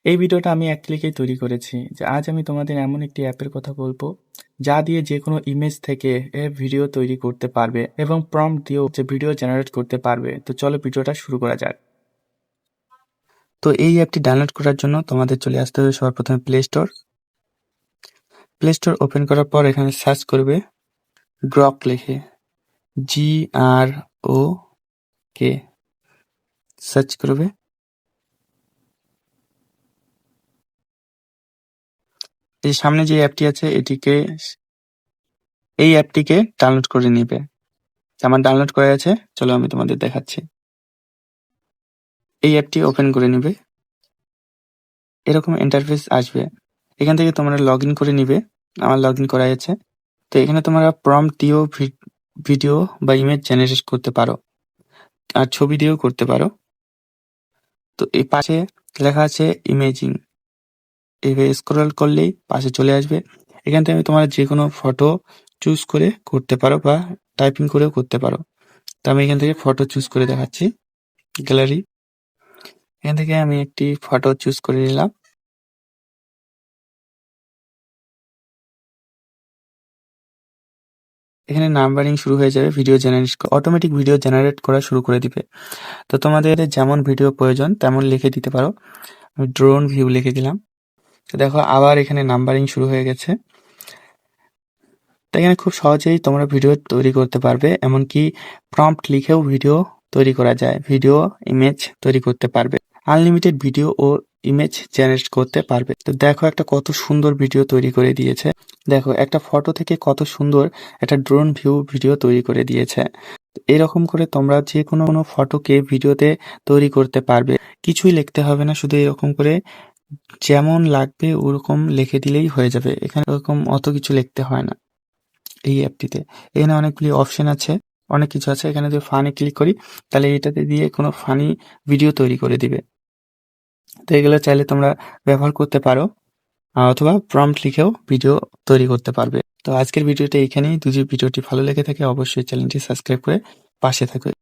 এই ভিডিওটা আমি এক ক্লিকেই তৈরি করেছি। যে আজ আমি তোমাদের এমন একটি অ্যাপের কথা বলবো যা দিয়ে যে কোনো ইমেজ থেকে ভিডিও তৈরি করতে পারবে এবং প্রম্পট দিয়েও যে ভিডিও জেনারেট করতে পারবে। তো চলো ভিডিওটা শুরু করা যাক। তো এই অ্যাপটি ডাউনলোড করার জন্য তোমাদের চলে আসতে হবে সবার প্রথমে প্লে স্টোর ওপেন করার পর এখানে সার্চ করবে গ্রক লিখে, GROK সার্চ করবে। এই সামনে যে অ্যাপটি আছে এই অ্যাপটিকে ডাউনলোড করে নিবে। আমার ডাউনলোড করা আছে, চলো আমি তোমাদের দেখাচ্ছি। এই অ্যাপটি ওপেন করে নিবে, এরকম ইন্টারফেস আসবে। এখান থেকে তোমরা লগ ইন করে নিবে। আমার লগ ইন করা আছে। তো এখানে তোমরা প্রম্পট দিয়েও ভিডিও বা ইমেজ জেনারেট করতে পারো, আর ছবি দিয়েও করতে পারো। তো এই পাশে লেখা আছে ইমেজিং, এইভাবে স্ক্রল করলেই পাশে চলে আসবে। এখান থেকে তোমরা যে কোনো ফটো চুজ করে করতে পারো বা টাইপিং করেও করতে পারো। তো আমি এখান থেকে ফটো চুজ করে দেখাচ্ছি। গ্যালারি, এখান থেকে আমি একটি ফটো চুজ করে নিলাম। এখানে নাম্বারিং শুরু হয়ে যাবে, video generate automatic video generate করা শুরু করে দিবে। তো তোমাদের যেমন ভিডিও প্রয়োজন তেমন লিখে দিতে পারো। আমি ড্রোন ভিউ লিখে দিলাম। তো দেখো আবার এখানে নাম্বারিং শুরু হয়ে গেছে। তো এখানে খুব সহজেই তোমরা ভিডিও তৈরি করতে পারবে, এমনকি প্রম্পট লিখেও ভিডিও তৈরি করা যায়, ভিডিও ইমেজ তৈরি করতে পারবে, আনলিমিটেড ভিডিও ও ইমেজ জেনারেট করতে পারবে। তো দেখো একটা কত সুন্দর ভিডিও তৈরি করে দিয়েছে। দেখো একটা ফটো থেকে কত সুন্দর একটা ড্রোন ভিউ ভিডিও তৈরি করে দিয়েছে। এরকম করে তোমরা যে কোনো ফটোকে ভিডিওতে তৈরি করতে পারবে, কিছুই লিখতে হবে না, শুধু এরকম করে যেমন লাগবে ওরকম লিখে দিলেই হয়ে যাবে। এখানে ওরকম অত কিছু লিখতে হয় না এই অ্যাপটিতে। এখানে অনেকগুলি অপশন আছে, অনেক কিছু আছে। এখানে যদি ফানি ক্লিক করি তাহলে এটাতে দিয়ে কোনো ফানি ভিডিও তৈরি করে দিবে। তো এগুলো চাইলে তোমরা ব্যবহার করতে পারো, অথবা প্রম্পট লিখেও ভিডিও তৈরি করতে পারবে। তো আজকের ভিডিওটা এইখানেই। যদি ভিডিওটি ভালো লেগে থাকে অবশ্যই চ্যানেলটি সাবস্ক্রাইব করে পাশে থাকবে।